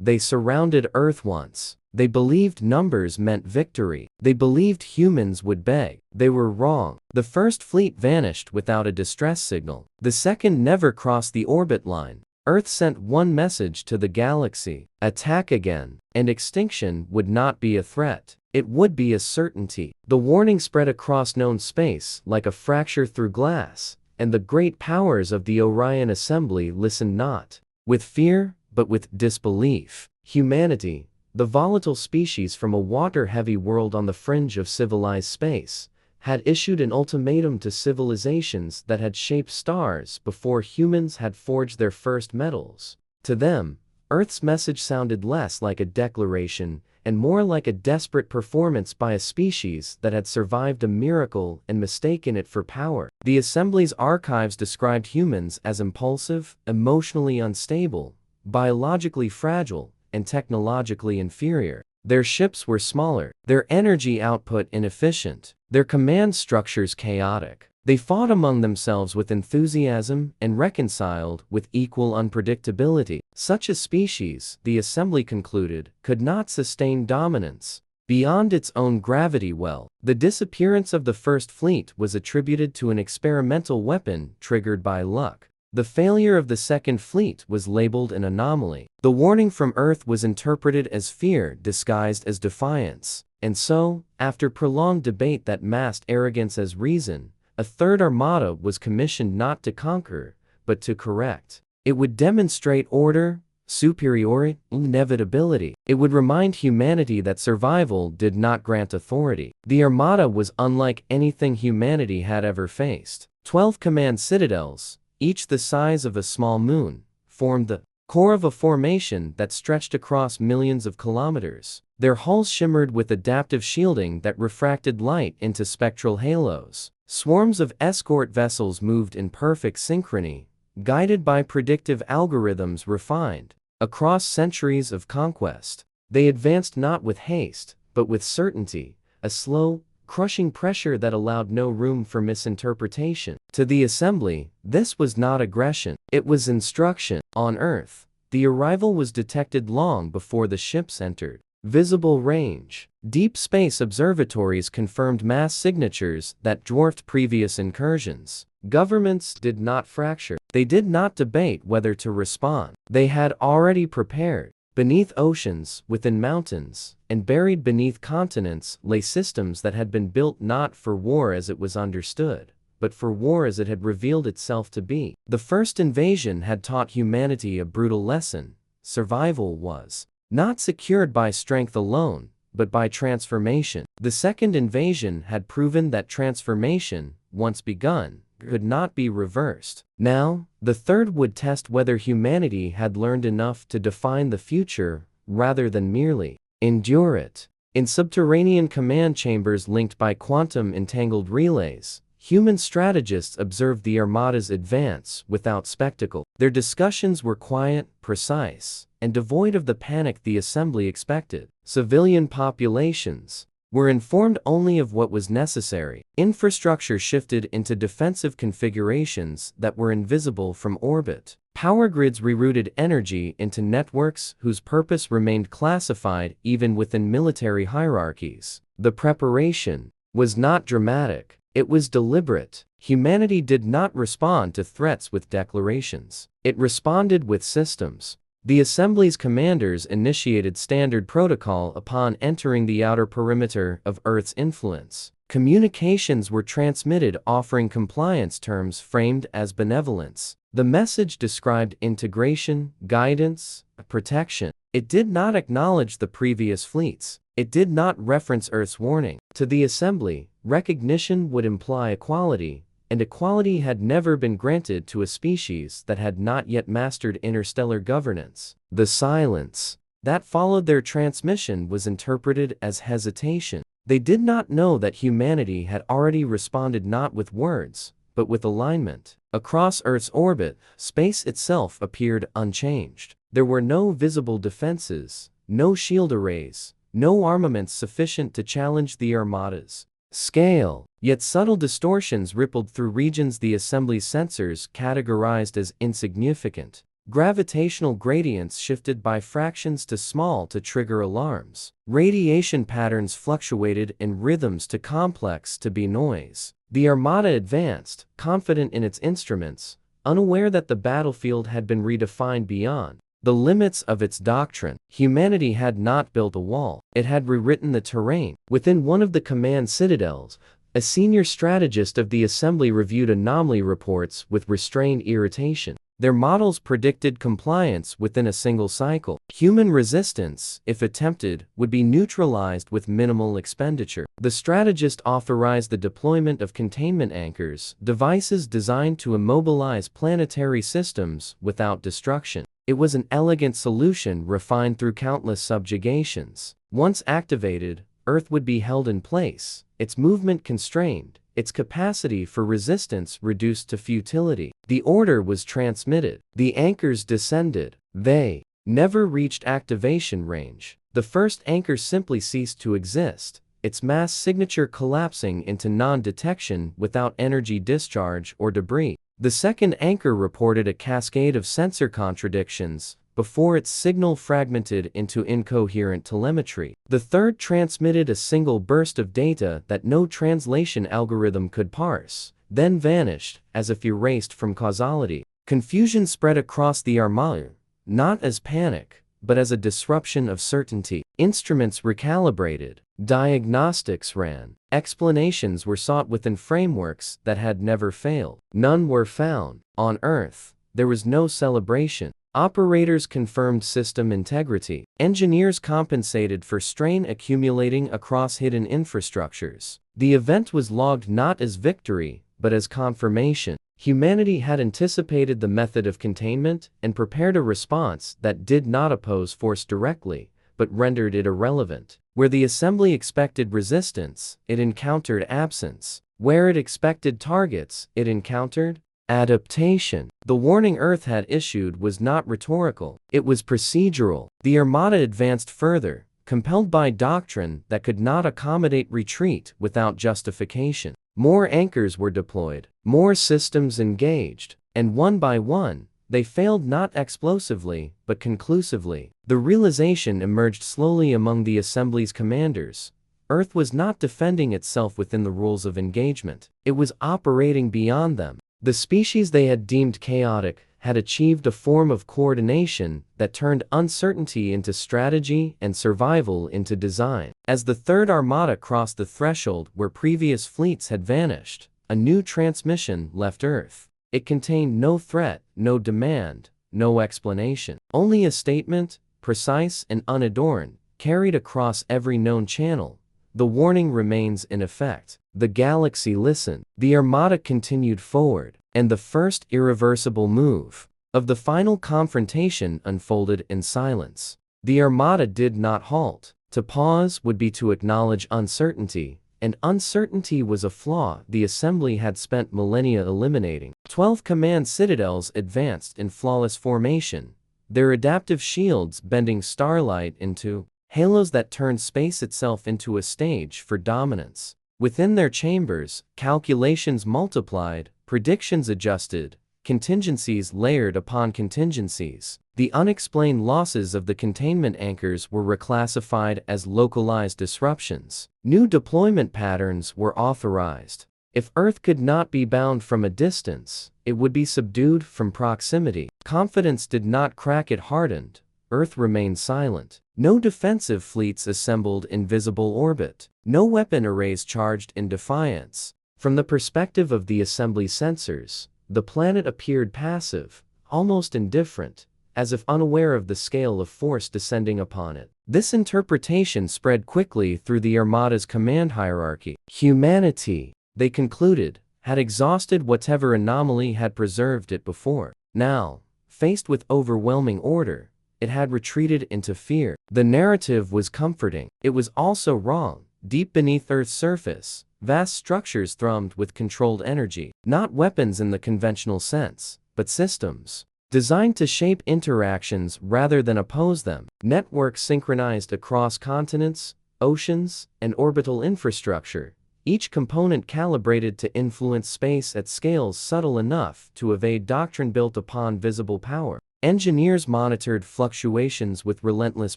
They surrounded Earth once. They believed numbers meant victory. They believed humans would beg. They were wrong. The first fleet vanished without a distress signal. The second never crossed the orbit line. Earth sent one message to the galaxy: attack again. And extinction would not be a threat. It would be a certainty. The warning spread across known space like a fracture through glass, and the great powers of the Orion Assembly listened not with fear, but with disbelief. Humanity, the volatile species from a water-heavy world on the fringe of civilized space, had issued an ultimatum to civilizations that had shaped stars before humans had forged their first metals. To them, Earth's message sounded less like a declaration and more like a desperate performance by a species that had survived a miracle and mistaken it for power. The Assembly's archives described humans as impulsive, emotionally unstable, biologically fragile, and technologically inferior. Their ships were smaller, their energy output inefficient, their command structures chaotic. They fought among themselves with enthusiasm and reconciled with equal unpredictability. Such a species, the Assembly concluded, could not sustain dominance beyond its own gravity well. The disappearance of the First Fleet was attributed to an experimental weapon triggered by luck. The failure of the Second Fleet was labeled an anomaly. The warning from Earth was interpreted as fear disguised as defiance. And so, after prolonged debate that masked arrogance as reason, a third armada was commissioned not to conquer, but to correct. It would demonstrate order, superiority, inevitability. It would remind humanity that survival did not grant authority. The armada was unlike anything humanity had ever faced. 12 command citadels, each the size of a small moon, formed the core of a formation that stretched across millions of kilometers. Their hulls shimmered with adaptive shielding that refracted light into spectral halos. Swarms of escort vessels moved in perfect synchrony, guided by predictive algorithms refined across centuries of conquest. They advanced not with haste, but with certainty, a slow, crushing pressure that allowed no room for misinterpretation. To the Assembly, this was not aggression, it was instruction. On Earth, the arrival was detected long before the ships entered visible range. Deep space observatories confirmed mass signatures that dwarfed previous incursions. Governments did not fracture. They did not debate whether to respond. They had already prepared. Beneath oceans, within mountains, and buried beneath continents lay systems that had been built not for war as it was understood, but for war as it had revealed itself to be. The first invasion had taught humanity a brutal lesson. Survival was not secured by strength alone, but by transformation. The second invasion had proven that transformation, once begun, could not be reversed. Now, the third would test whether humanity had learned enough to define the future, rather than merely endure it. In subterranean command chambers linked by quantum-entangled relays, human strategists observed the armada's advance without spectacle. Their discussions were quiet, precise, and devoid of the panic the Assembly expected. Civilian populations were informed only of what was necessary. Infrastructure shifted into defensive configurations that were invisible from orbit. Power grids rerouted energy into networks whose purpose remained classified even within military hierarchies. The preparation was not dramatic, it was deliberate. Humanity did not respond to threats with declarations. It responded with systems. The Assembly's commanders initiated standard protocol upon entering the outer perimeter of Earth's influence. Communications were transmitted offering compliance terms framed as benevolence. The message described integration, guidance, protection. It did not acknowledge the previous fleets. It did not reference Earth's warning. To the Assembly, recognition would imply equality, and equality had never been granted to a species that had not yet mastered interstellar governance. The silence that followed their transmission was interpreted as hesitation. They did not know that humanity had already responded not with words, but with alignment. Across Earth's orbit, space itself appeared unchanged. There were no visible defenses, no shield arrays, no armaments sufficient to challenge the armada's scale. Yet subtle distortions rippled through regions the Assembly's sensors categorized as insignificant. Gravitational gradients shifted by fractions too small to trigger alarms. Radiation patterns fluctuated in rhythms too complex to be noise. The Armada advanced, confident in its instruments, unaware that the battlefield had been redefined beyond the limits of its doctrine. Humanity had not built a wall, it had rewritten the terrain. Within one of the command citadels, a senior strategist of the Assembly reviewed anomaly reports with restrained irritation. Their models predicted compliance within a single cycle. Human resistance, if attempted, would be neutralized with minimal expenditure. The strategist authorized the deployment of containment anchors, devices designed to immobilize planetary systems without destruction. It was an elegant solution refined through countless subjugations. Once activated, Earth would be held in place, its movement constrained, its capacity for resistance reduced to futility. The order was transmitted. The anchors descended. They never reached activation range. The first anchor simply ceased to exist, its mass signature collapsing into non-detection without energy discharge or debris. The second anchor reported a cascade of sensor contradictions before its signal fragmented into incoherent telemetry. The third transmitted a single burst of data that no translation algorithm could parse, then vanished, as if erased from causality. Confusion spread across the Armada, not as panic, but as a disruption of certainty. Instruments recalibrated, diagnostics ran, explanations were sought within frameworks that had never failed. None were found. On Earth, there was no celebration. Operators confirmed system integrity. Engineers compensated for strain accumulating across hidden infrastructures. The event was logged not as victory, but as confirmation. Humanity had anticipated the method of containment and prepared a response that did not oppose force directly, but rendered it irrelevant. Where the Assembly expected resistance, it encountered absence. Where it expected targets, it encountered adaptation. The warning Earth had issued was not rhetorical, it was procedural. The Armada advanced further, compelled by doctrine that could not accommodate retreat without justification. More anchors were deployed, more systems engaged, and one by one, they failed not explosively, but conclusively. The realization emerged slowly among the Assembly's commanders. Earth was not defending itself within the rules of engagement, it was operating beyond them. The species they had deemed chaotic had achieved a form of coordination that turned uncertainty into strategy and survival into design. As the Third Armada crossed the threshold where previous fleets had vanished, a new transmission left Earth. It contained no threat, no demand, no explanation. Only a statement, precise and unadorned, carried across every known channel. The warning remains in effect. The galaxy listened. The Armada continued forward, and the first irreversible move of the final confrontation unfolded in silence. The Armada did not halt. To pause would be to acknowledge uncertainty, and uncertainty was a flaw the Assembly had spent millennia eliminating. 12 command citadels advanced in flawless formation, their adaptive shields bending starlight into halos that turned space itself into a stage for dominance. Within their chambers, calculations multiplied, predictions adjusted, contingencies layered upon contingencies. The unexplained losses of the containment anchors were reclassified as localized disruptions. New deployment patterns were authorized. If Earth could not be bound from a distance, it would be subdued from proximity. Confidence did not crack, it hardened. Earth remained silent. No defensive fleets assembled in visible orbit. No weapon arrays charged in defiance. From the perspective of the Assembly sensors, the planet appeared passive, almost indifferent, as if unaware of the scale of force descending upon it. This interpretation spread quickly through the Armada's command hierarchy. Humanity, they concluded, had exhausted whatever anomaly had preserved it before. Now, faced with overwhelming order, it had retreated into fear. The narrative was comforting. It was also wrong. Deep beneath Earth's surface, vast structures thrummed with controlled energy. Not weapons in the conventional sense, but systems designed to shape interactions rather than oppose them. Networks synchronized across continents, oceans, and orbital infrastructure, each component calibrated to influence space at scales subtle enough to evade doctrine built upon visible power. Engineers monitored fluctuations with relentless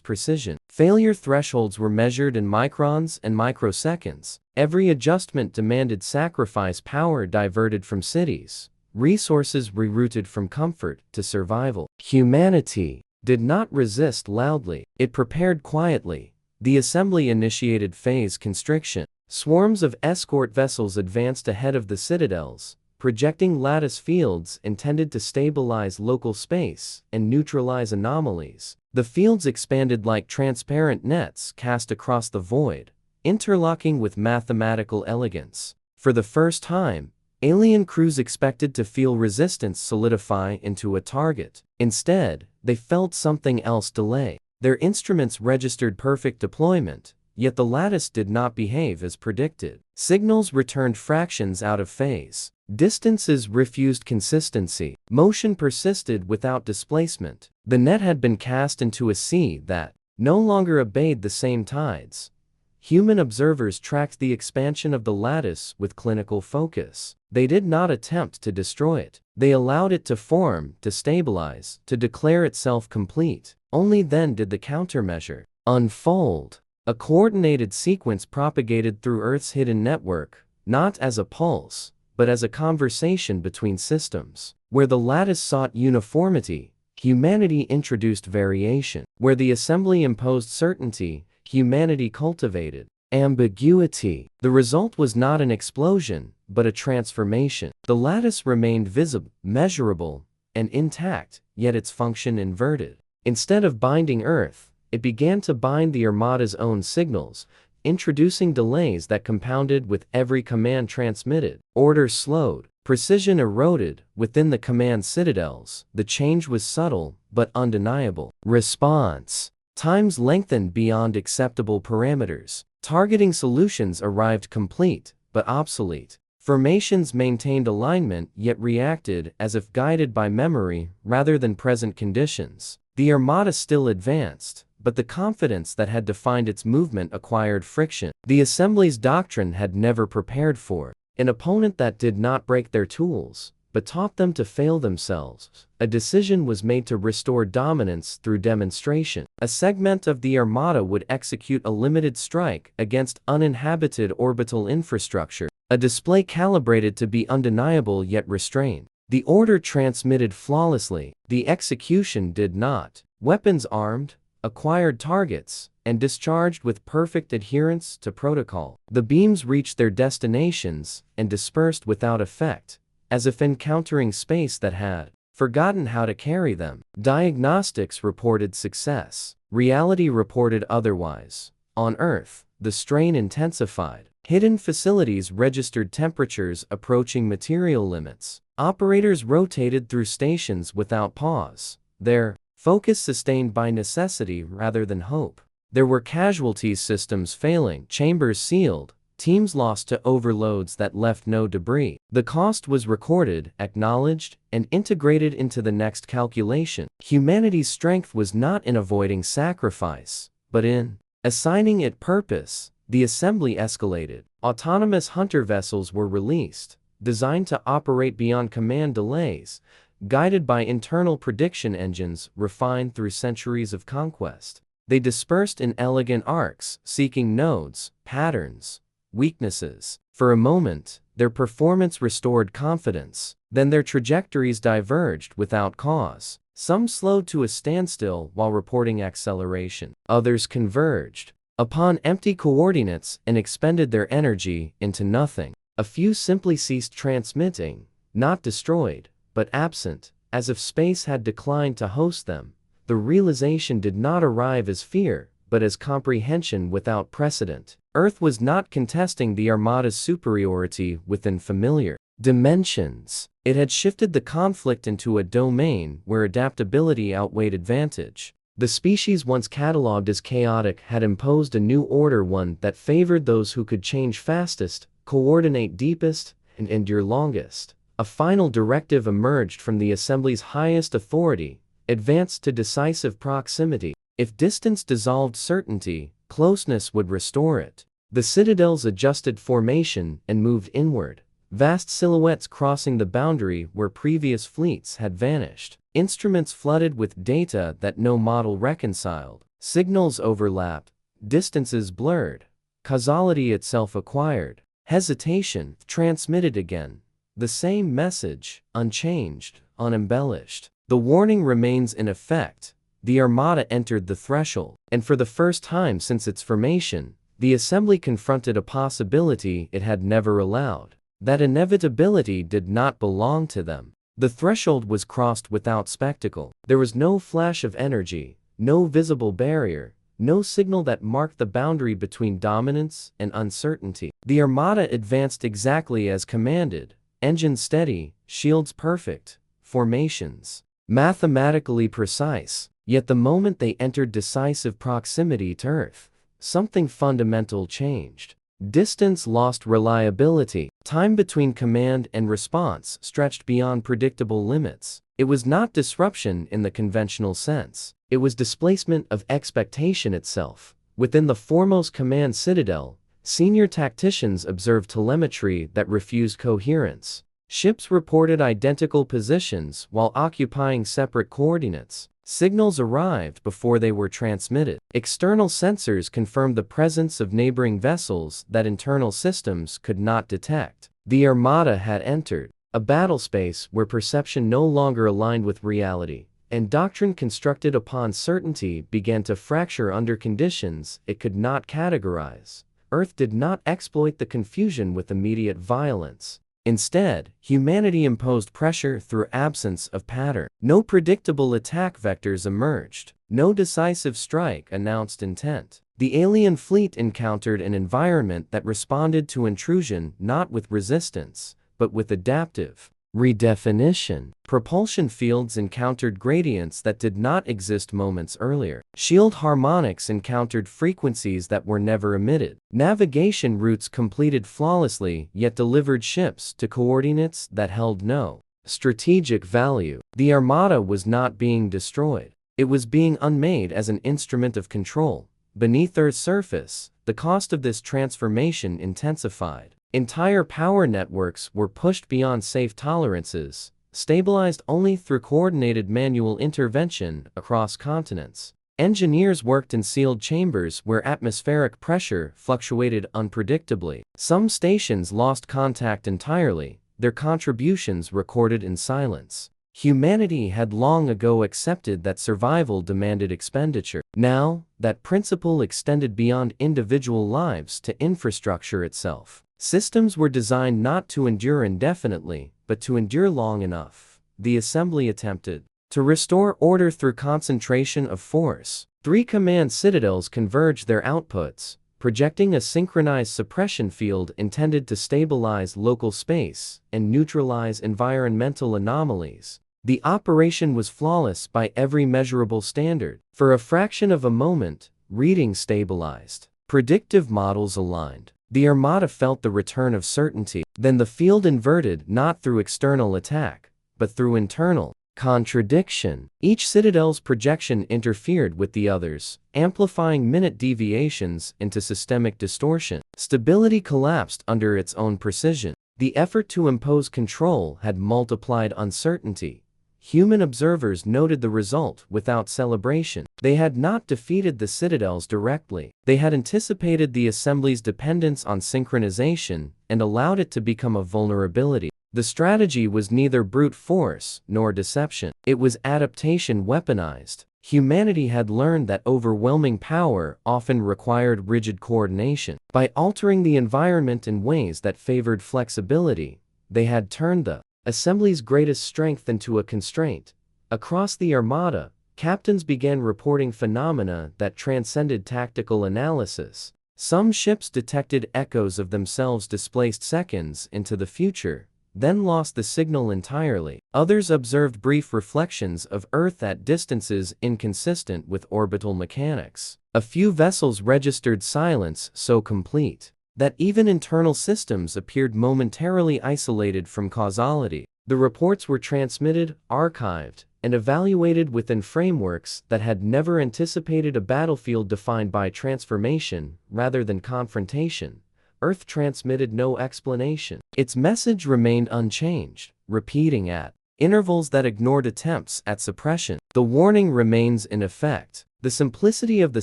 precision. Failure thresholds were measured in microns and microseconds. Every adjustment demanded sacrifice, power diverted from cities, resources rerouted from comfort to survival. Humanity did not resist loudly. It prepared quietly. The assembly initiated phase constriction. Swarms of escort vessels advanced ahead of the citadels, projecting lattice fields intended to stabilize local space and neutralize anomalies. The fields expanded like transparent nets cast across the void, interlocking with mathematical elegance. For the first time, alien crews expected to feel resistance solidify into a target. Instead, they felt something else delay. Their instruments registered perfect deployment, yet the lattice did not behave as predicted. Signals returned fractions out of phase. Distances refused consistency. Motion persisted without displacement. The net had been cast into a sea that no longer obeyed the same tides. Human observers tracked the expansion of the lattice with clinical focus. They did not attempt to destroy it. They allowed it to form, to stabilize, to declare itself complete. Only then did the countermeasure unfold. A coordinated sequence propagated through Earth's hidden network, not as a pulse, but as a conversation between systems. Where the lattice sought uniformity, humanity introduced variation. Where the assembly imposed certainty, humanity cultivated ambiguity. The result was not an explosion, but a transformation. The lattice remained visible, measurable, and intact, yet its function inverted. Instead of binding Earth, it began to bind the Armada's own signals, introducing delays that compounded with every command transmitted. Order slowed, precision eroded. Within the command citadels, the change was subtle but undeniable. Response times lengthened beyond acceptable parameters. Targeting solutions arrived complete but obsolete. Formations maintained alignment yet reacted as if guided by memory rather than present conditions. The Armada still advanced, but the confidence that had defined its movement acquired friction. The Assembly's doctrine had never prepared for an opponent that did not break their tools, but taught them to fail themselves. A decision was made to restore dominance through demonstration. A segment of the Armada would execute a limited strike against uninhabited orbital infrastructure, a display calibrated to be undeniable yet restrained. The order transmitted flawlessly, the execution did not. Weapons armed, acquired targets, and discharged with perfect adherence to protocol. The beams reached their destinations and dispersed without effect, as if encountering space that had forgotten how to carry them. Diagnostics reported success. Reality reported otherwise. On Earth, the strain intensified. Hidden facilities registered temperatures approaching material limits. Operators rotated through stations without pause, their focus sustained by necessity rather than hope. There were casualties, systems failing, chambers sealed, teams lost to overloads that left no debris. The cost was recorded, acknowledged, and integrated into the next calculation. Humanity's strength was not in avoiding sacrifice, but in assigning it purpose. The assembly escalated. Autonomous hunter vessels were released, designed to operate beyond command delays, guided by internal prediction engines refined through centuries of conquest. They dispersed in elegant arcs, seeking nodes, patterns, weaknesses. For a moment, their performance restored confidence. Then their trajectories diverged without cause. Some slowed to a standstill while reporting acceleration. Others converged upon empty coordinates and expended their energy into nothing. A few simply ceased transmitting, not destroyed, but absent, as if space had declined to host them. The realization did not arrive as fear, but as comprehension without precedent. Earth was not contesting the Armada's superiority within familiar dimensions. It had shifted the conflict into a domain where adaptability outweighed advantage. The species once catalogued as chaotic had imposed a new order, one that favored those who could change fastest, coordinate deepest, and endure longest. A final directive emerged from the Assembly's highest authority: advance to decisive proximity. If distance dissolved certainty, closeness would restore it. The citadels adjusted formation and moved inward, vast silhouettes crossing the boundary where previous fleets had vanished. Instruments flooded with data that no model reconciled. Signals overlapped, distances blurred, causality itself acquired. Hesitation transmitted again. The same message, unchanged, unembellished. The warning remains in effect. The Armada entered the threshold, and for the first time since its formation, the assembly confronted a possibility it had never allowed. That inevitability did not belong to them. The threshold was crossed without spectacle. There was no flash of energy, no visible barrier, no signal that marked the boundary between dominance and uncertainty. The Armada advanced exactly as commanded, engines steady, shields perfect, formations mathematically precise. Yet the moment they entered decisive proximity to Earth, something fundamental changed. Distance lost reliability. Time between command and response stretched beyond predictable limits. It was not disruption in the conventional sense. It was displacement of expectation itself. Within the foremost command citadel, senior tacticians observed telemetry that refused coherence. Ships reported identical positions while occupying separate coordinates. Signals arrived before they were transmitted. External sensors confirmed the presence of neighboring vessels that internal systems could not detect. The Armada had entered a battlespace where perception no longer aligned with reality, and doctrine constructed upon certainty began to fracture under conditions it could not categorize. Earth did not exploit the confusion with immediate violence. Instead, humanity imposed pressure through absence of pattern. No predictable attack vectors emerged. No decisive strike announced intent. The alien fleet encountered an environment that responded to intrusion not with resistance, but with adaptive redefinition. Propulsion fields encountered gradients that did not exist moments earlier. Shield harmonics encountered frequencies that were never emitted. Navigation routes completed flawlessly yet delivered ships to coordinates that held no strategic value. The Armada was not being destroyed. It was being unmade as an instrument of control. Beneath Earth's surface, the cost of this transformation intensified. Entire power networks were pushed beyond safe tolerances, stabilized only through coordinated manual intervention across continents. Engineers worked in sealed chambers where atmospheric pressure fluctuated unpredictably. Some stations lost contact entirely, their contributions recorded in silence. Humanity had long ago accepted that survival demanded expenditure. Now, that principle extended beyond individual lives to infrastructure itself. Systems were designed not to endure indefinitely, but to endure long enough. The assembly attempted to restore order through concentration of force. 3 command citadels converged their outputs, projecting a synchronized suppression field intended to stabilize local space and neutralize environmental anomalies. The operation was flawless by every measurable standard. For a fraction of a moment, readings stabilized. Predictive models aligned. The Armada felt the return of certainty. Then the field inverted not through external attack, but through internal contradiction. Each citadel's projection interfered with the others, amplifying minute deviations into systemic distortion. Stability collapsed under its own precision. The effort to impose control had multiplied uncertainty. Human observers noted the result without celebration. They had not defeated the citadels directly. They had anticipated the assembly's dependence on synchronization and allowed it to become a vulnerability. The strategy was neither brute force nor deception. It was adaptation weaponized. Humanity had learned that overwhelming power often required rigid coordination. By altering the environment in ways that favored flexibility, they had turned the assembly's greatest strength into a constraint. Across the Armada, captains began reporting phenomena that transcended tactical analysis. Some ships detected echoes of themselves displaced seconds into the future, then lost the signal entirely. Others observed brief reflections of Earth at distances inconsistent with orbital mechanics. A few vessels registered silence so complete that even internal systems appeared momentarily isolated from causality. The reports were transmitted, archived, and evaluated within frameworks that had never anticipated a battlefield defined by transformation rather than confrontation. Earth transmitted no explanation. Its message remained unchanged, repeating at intervals that ignored attempts at suppression. The warning remains in effect. The simplicity of the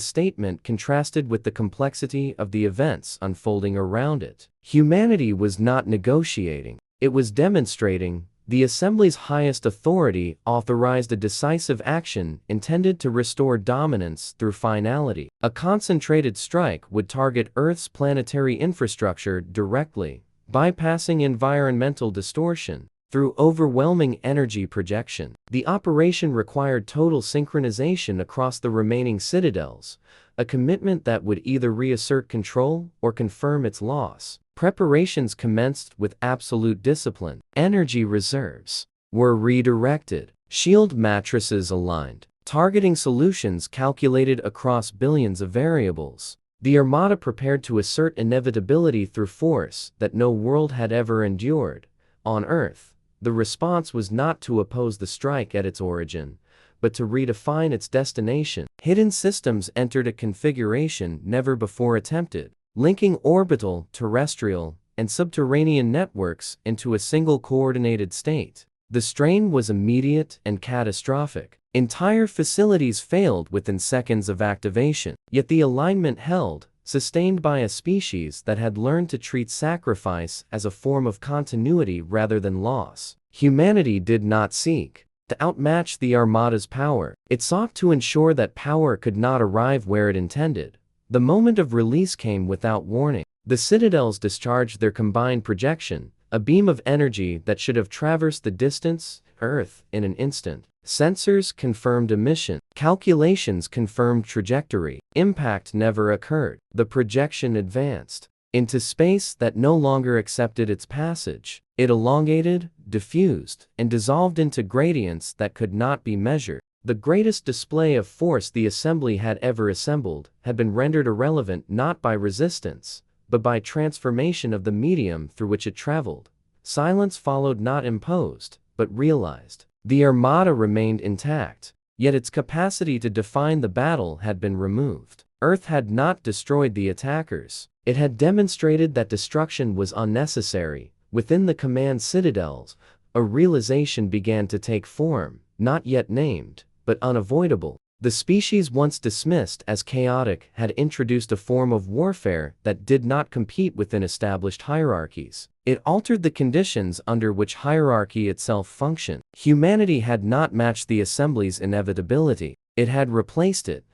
statement contrasted with the complexity of the events unfolding around it. Humanity was not negotiating, it was demonstrating. The Assembly's highest authority authorized a decisive action intended to restore dominance through finality. A concentrated strike would target Earth's planetary infrastructure directly, bypassing environmental distortion through overwhelming energy projection. The operation required total synchronization across the remaining citadels, a commitment that would either reassert control or confirm its loss. Preparations commenced with absolute discipline. Energy reserves were redirected, shield matrices aligned, targeting solutions calculated across billions of variables. The Armada prepared to assert inevitability through force that no world had ever endured. On Earth, the response was not to oppose the strike at its origin, but to redefine its destination. Hidden systems entered a configuration never before attempted, linking orbital, terrestrial, and subterranean networks into a single coordinated state. The strain was immediate and catastrophic. Entire facilities failed within seconds of activation, yet the alignment held, sustained by a species that had learned to treat sacrifice as a form of continuity rather than loss. Humanity did not seek to outmatch the Armada's power. It sought to ensure that power could not arrive where it intended. The moment of release came without warning. The citadels discharged their combined projection, a beam of energy that should have traversed the distance, Earth, in an instant. Sensors confirmed emission. Calculations confirmed trajectory. Impact never occurred. The projection advanced into space that no longer accepted its passage. It elongated, diffused, and dissolved into gradients that could not be measured. The greatest display of force the Assembly had ever assembled had been rendered irrelevant not by resistance, but by transformation of the medium through which it traveled. Silence followed, not imposed, but realized. The Armada remained intact, yet its capacity to define the battle had been removed. Earth had not destroyed the attackers. It had demonstrated that destruction was unnecessary. Within the command citadels, a realization began to take form, not yet named, but unavoidable. The species once dismissed as chaotic had introduced a form of warfare that did not compete within established hierarchies. It altered the conditions under which hierarchy itself functioned. Humanity had not matched the Assembly's inevitability. It had replaced it.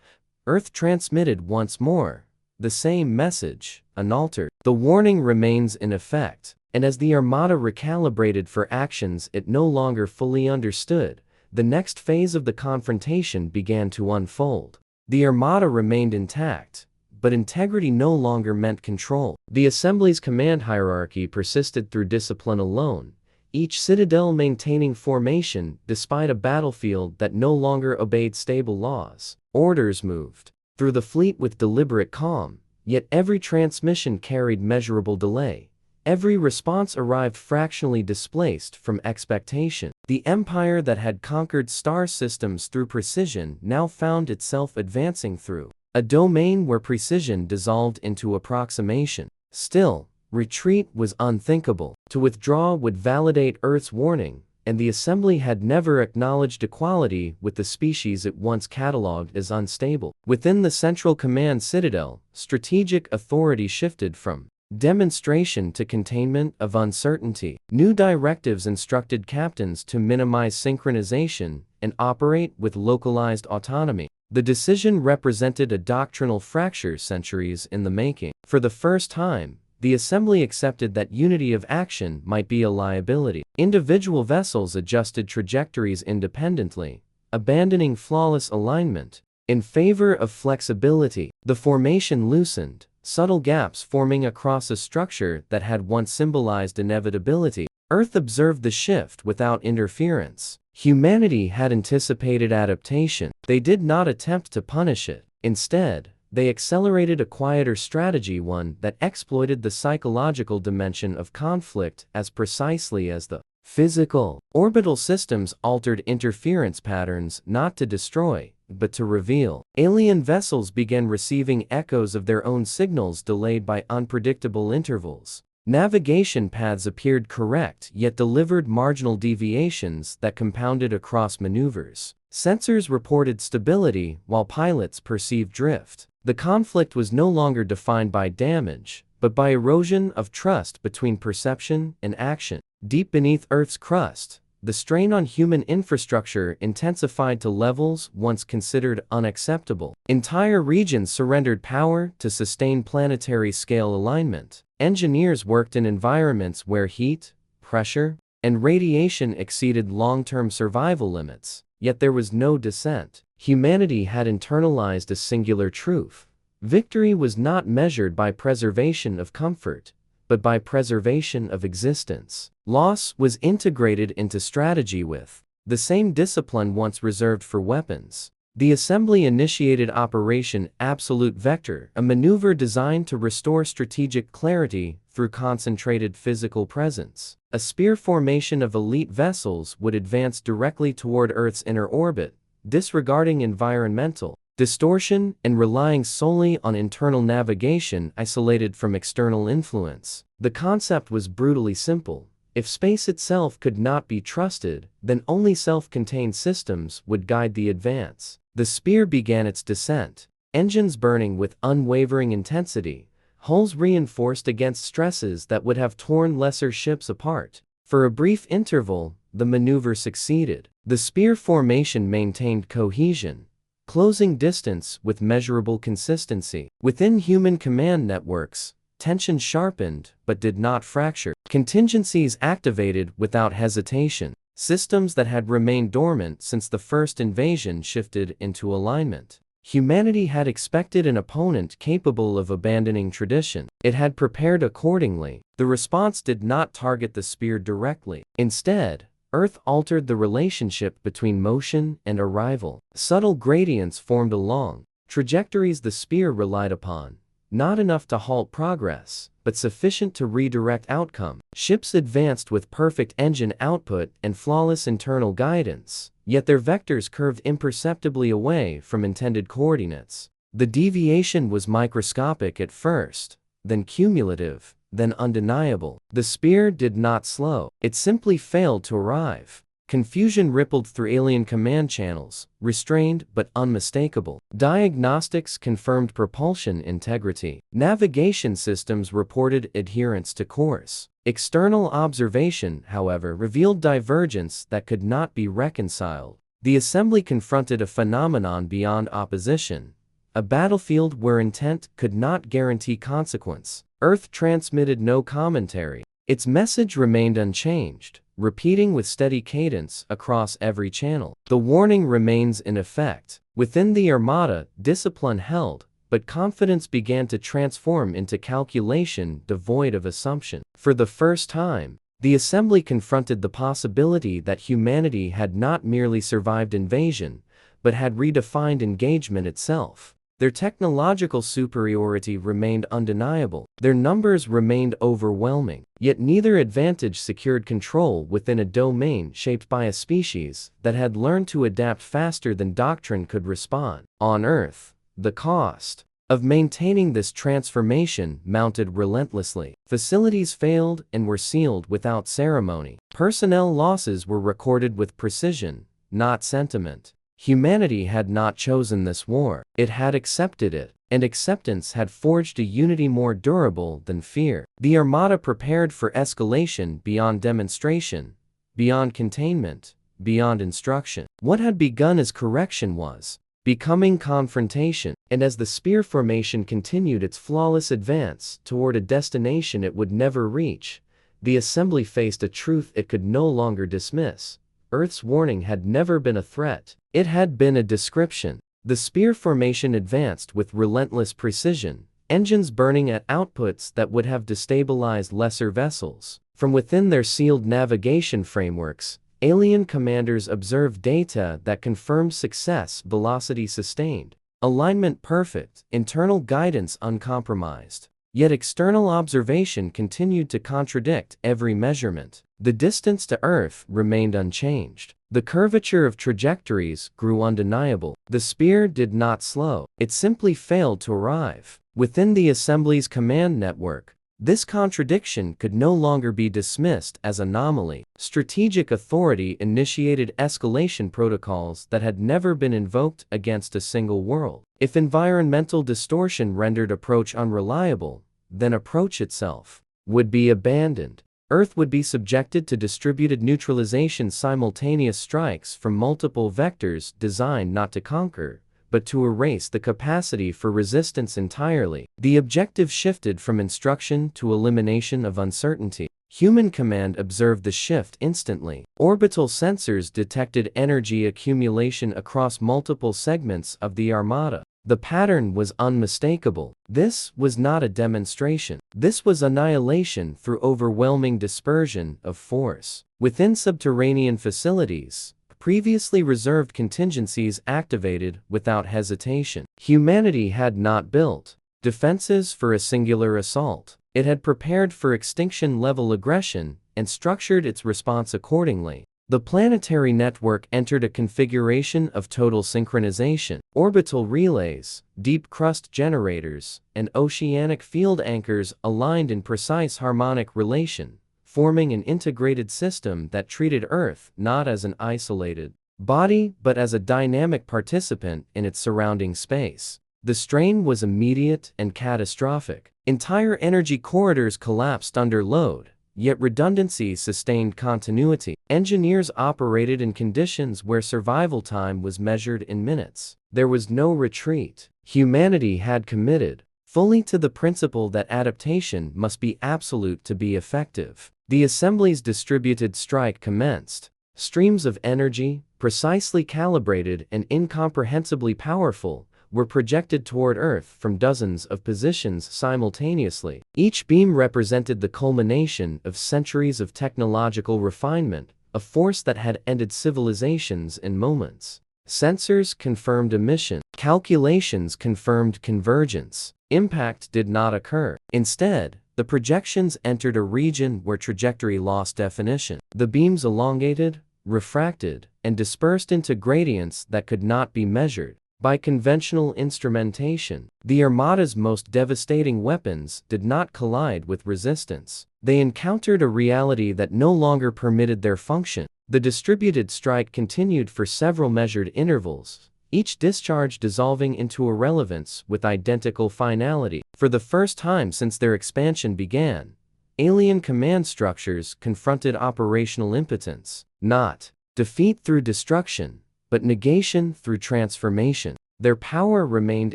Earth transmitted once more the same message, unaltered. The warning remains in effect, and as the Armada recalibrated for actions it no longer fully understood, the next phase of the confrontation began to unfold. The Armada remained intact, but integrity no longer meant control. The Assembly's command hierarchy persisted through discipline alone, each citadel maintaining formation despite a battlefield that no longer obeyed stable laws. Orders moved through the fleet with deliberate calm, yet every transmission carried measurable delay. Every response arrived fractionally displaced from expectation. The empire that had conquered star systems through precision now found itself advancing through a domain where precision dissolved into approximation. Still, retreat was unthinkable. To withdraw would validate Earth's warning, and the Assembly had never acknowledged equality with the species it once catalogued as unstable. Within the Central Command Citadel, strategic authority shifted from demonstration to containment of uncertainty. New directives instructed captains to minimize synchronization and operate with localized autonomy. The decision represented a doctrinal fracture centuries in the making. For the first time, the Assembly accepted that unity of action might be a liability. Individual vessels adjusted trajectories independently, abandoning flawless alignment in favor of flexibility. The formation loosened, subtle gaps forming across a structure that had once symbolized inevitability. Earth observed the shift without interference. Humanity had anticipated adaptation. They did not attempt to punish it. Instead, they accelerated a quieter strategy, one that exploited the psychological dimension of conflict as precisely as the physical. Orbital systems altered interference patterns not to destroy, but to reveal. Alien vessels began receiving echoes of their own signals delayed by unpredictable intervals. Navigation paths appeared correct yet delivered marginal deviations that compounded across maneuvers. Sensors reported stability while pilots perceived drift. The conflict was no longer defined by damage, but by erosion of trust between perception and action. Deep beneath Earth's crust, the strain on human infrastructure intensified to levels once considered unacceptable. Entire regions surrendered power to sustain planetary-scale alignment. Engineers worked in environments where heat, pressure, and radiation exceeded long-term survival limits, yet there was no dissent. Humanity had internalized a singular truth. Victory was not measured by preservation of comfort, but by preservation of existence. Loss was integrated into strategy with the same discipline once reserved for weapons. The assembly initiated Operation Absolute Vector, a maneuver designed to restore strategic clarity through concentrated physical presence. A spear formation of elite vessels would advance directly toward Earth's inner orbit, disregarding environmental distortion and relying solely on internal navigation isolated from external influence. The concept was brutally simple. If space itself could not be trusted, then only self-contained systems would guide the advance. The spear began its descent, engines burning with unwavering intensity, hulls reinforced against stresses that would have torn lesser ships apart. For a brief interval, the maneuver succeeded. The spear formation maintained cohesion, closing distance with measurable consistency. Within human command networks, tension sharpened but did not fracture. Contingencies activated without hesitation. Systems that had remained dormant since the first invasion shifted into alignment. Humanity had expected an opponent capable of abandoning tradition. It had prepared accordingly. The response did not target the spear directly. Instead, Earth altered the relationship between motion and arrival. Subtle gradients formed along trajectories the spear relied upon, not enough to halt progress, but sufficient to redirect outcome. Ships advanced with perfect engine output and flawless internal guidance, yet their vectors curved imperceptibly away from intended coordinates. The deviation was microscopic at first, then cumulative, then undeniable. The spear did not slow. It simply failed to arrive. Confusion rippled through alien command channels, restrained but unmistakable. Diagnostics confirmed propulsion integrity. Navigation systems reported adherence to course. External observation, however, revealed divergence that could not be reconciled. The assembly confronted a phenomenon beyond opposition, a battlefield where intent could not guarantee consequence. Earth transmitted no commentary. Its message remained unchanged, repeating with steady cadence across every channel. The warning remains in effect. Within the Armada, discipline held, but confidence began to transform into calculation devoid of assumption. For the first time, the assembly confronted the possibility that humanity had not merely survived invasion, but had redefined engagement itself. Their technological superiority remained undeniable. Their numbers remained overwhelming. Yet neither advantage secured control within a domain shaped by a species that had learned to adapt faster than doctrine could respond. On Earth, the cost of maintaining this transformation mounted relentlessly. Facilities failed and were sealed without ceremony. Personnel losses were recorded with precision, not sentiment. Humanity had not chosen this war. It had accepted it, and acceptance had forged a unity more durable than fear. The Armada prepared for escalation beyond demonstration, beyond containment, beyond instruction. What had begun as correction was becoming confrontation, and as the spear formation continued its flawless advance toward a destination it would never reach, the assembly faced a truth it could no longer dismiss. Earth's warning had never been a threat. It had been a description. The spear formation advanced with relentless precision, engines burning at outputs that would have destabilized lesser vessels. From within their sealed navigation frameworks, alien commanders observed data that confirmed success: velocity sustained, alignment perfect, internal guidance uncompromised. Yet external observation continued to contradict every measurement. The distance to Earth remained unchanged. The curvature of trajectories grew undeniable. The spear did not slow. It simply failed to arrive. Within the assembly's command network, This contradiction could no longer be dismissed as anomaly. Strategic authority initiated escalation protocols that had never been invoked against a single world. If environmental distortion rendered approach unreliable, then approach itself would be abandoned. Earth would be subjected to distributed neutralization, simultaneous strikes from multiple vectors designed not to conquer, but to erase the capacity for resistance entirely. The objective shifted from instruction to elimination of uncertainty. Human command observed the shift instantly. Orbital sensors detected energy accumulation across multiple segments of the Armada. The pattern was unmistakable. This was not a demonstration. This was annihilation through overwhelming dispersion of force. Within subterranean facilities, previously reserved contingencies activated without hesitation. Humanity had not built defenses for a singular assault. It had prepared for extinction-level aggression and structured its response accordingly. The planetary network entered a configuration of total synchronization. Orbital relays, deep crust generators, and oceanic field anchors aligned in precise harmonic relation, forming an integrated system that treated Earth not as an isolated body but as a dynamic participant in its surrounding space. The strain was immediate and catastrophic. Entire energy corridors collapsed under load, yet redundancy sustained continuity. Engineers operated in conditions where survival time was measured in minutes. There was no retreat. Humanity had committed fully to the principle that adaptation must be absolute to be effective. The Assembly's distributed strike commenced. Streams of energy, precisely calibrated and incomprehensibly powerful, were projected toward Earth from dozens of positions simultaneously. Each beam represented the culmination of centuries of technological refinement, a force that had ended civilizations in moments. Sensors confirmed emission. Calculations confirmed convergence. Impact did not occur. Instead, the projections entered a region where trajectory lost definition. The beams elongated, refracted, and dispersed into gradients that could not be measured by conventional instrumentation. The Armada's most devastating weapons did not collide with resistance. They encountered a reality that no longer permitted their function. The distributed strike continued for several measured intervals, each discharge dissolving into irrelevance with identical finality. For the first time since their expansion began, alien command structures confronted operational impotence. Not defeat through destruction, but negation through transformation. Their power remained